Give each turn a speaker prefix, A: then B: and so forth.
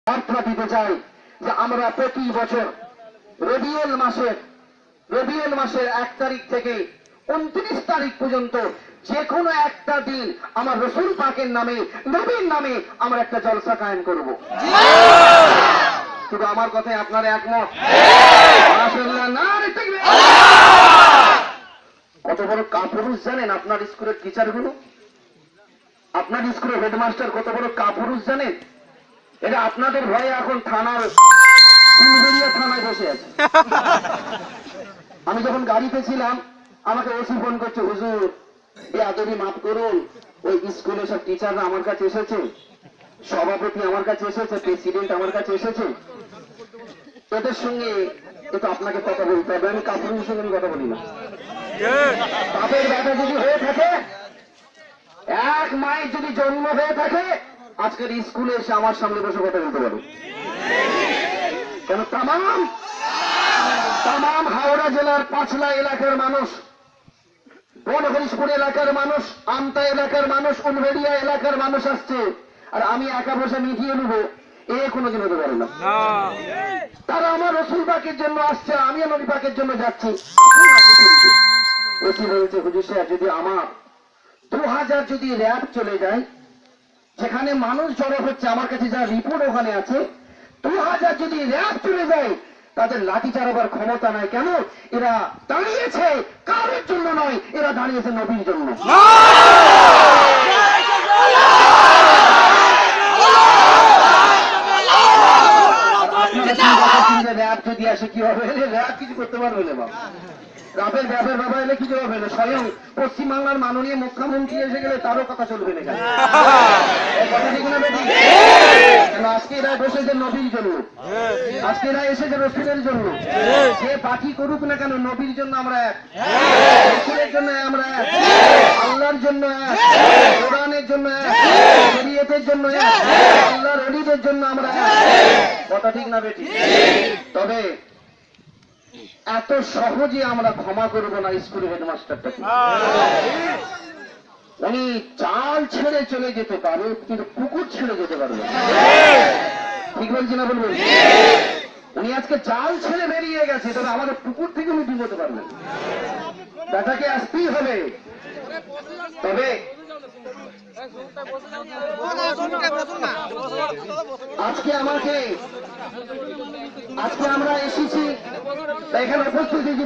A: বার্তা দিতে চাই যে আমরা প্রতি বছর রবিউল মাসের 1 তারিখ থেকে 29 তারিখ পর্যন্ত যে কোনো একটা দিন আমার রসুল পাকের নামে, নবীর নামে আমরা একটা জলসা কায়েম করব। শুধু আমার কথায় আপনারা একমত? কত বড় কাপুরুষ জানেন আপনার স্কুলের টিচারগুলো, আপনার স্কুলের হেডমাস্টার কত বড় কাপুরুষ জানেন? এটা আপনাদের ভয়ে এখন থানায় বসে আছে। আমি যখন গাড়িতে ছিলাম আমাকে ওসি ফোন করছে, হুজুর বেয়াদবি মাফ করুন, ওই স্কুলে সব টিচাররা আমার কাছে এসেছে, সভাপতি আমার কাছে এসেছে, প্রেসিডেন্ট আমার কাছে এসেছে, এদের সঙ্গে একটু আপনাকে কথা বলতে হবে। আমি কাপুরুষের সঙ্গে আমি কথা বলি না। বাপের ব্যাটা যদি হয়ে থাকে, এক মায়ের যদি জন্ম হয়ে থাকে, আজকের স্কুলে এসে আমার সামনে বসে কথা বলতে পারে। কেন তামাম হাওড়া জেলার পাঁচলা এলাকার মানুষ, বনহরিশপুর এলাকার মানুষ, আমতা এলাকার মানুষ, উলবেড়িয়া এলাকার মানুষ আসছে, আর আমি একা বসে মিটিয়ে নেব, এ কোনোদিন হতে পারে না। তারা আমার রসুল পাকের জন্য আসছে, আমি নবী পাকের জন্য যাচ্ছি। ওসি বলছে, হুজুর সাহেব যদি আমার 2000 যদি র্যাব চলে যায়, যেখানে মানুষ জড়ো হচ্ছে, আমার কাছে যা রিপোর্ট ওখানে আছে, 2000 যদি র্যাব চলে যায়, তাদের লাঠি চালাবার ক্ষমতা নাই। কেন? এরা দাঁড়িয়েছে কারোর জন্য নয়, এরা দাঁড়িয়েছে নবীর জন্য। র্যাব যদি আসে কি হবে? র্যাব কিছু করতে পারবে না। রাবের বাবা এলে কিছু হবে না। স্বয়ং পশ্চিমবাংলার মাননীয় মুখ্যমন্ত্রী এসে গেলে তারও কথা চলবে না। কথা ঠিক না বেশি? আজকে এরা বসেছে নবীর জন্য, আজকে এরা এসেছে রসুলের জন্য। যে পার্টি করুক না কেন, নবীর জন্য আমরা এক, রসুলের জন্য আমরা এক, আল্লাহর জন্য এক, কোরআনের জন্য এক, শরীয়তের জন্য এক, আল্লাহর ওলিদের জন্য আমরা এক। কথা ঠিক না বেশি? তবে এত সহজে আমরা ক্ষমা করব না স্কুলের হেডমাস্টারটাকে। উনি চাল ছেড়ে চলে যেতে পারে, কিন্তু পুকুর ছেড়ে যেতে পারবে। ঠিক বলছি না বলবেন? উনি আজকে জাল ছেড়ে বেরিয়ে গেছে, তবে আমাদের পুকুর থেকে উনি ডুবোতে পারবেন। ব্যাটাকে আসতেই হবে। তবে আজকে আমরা এসেছি, এখানে উপস্থিত হয়েছি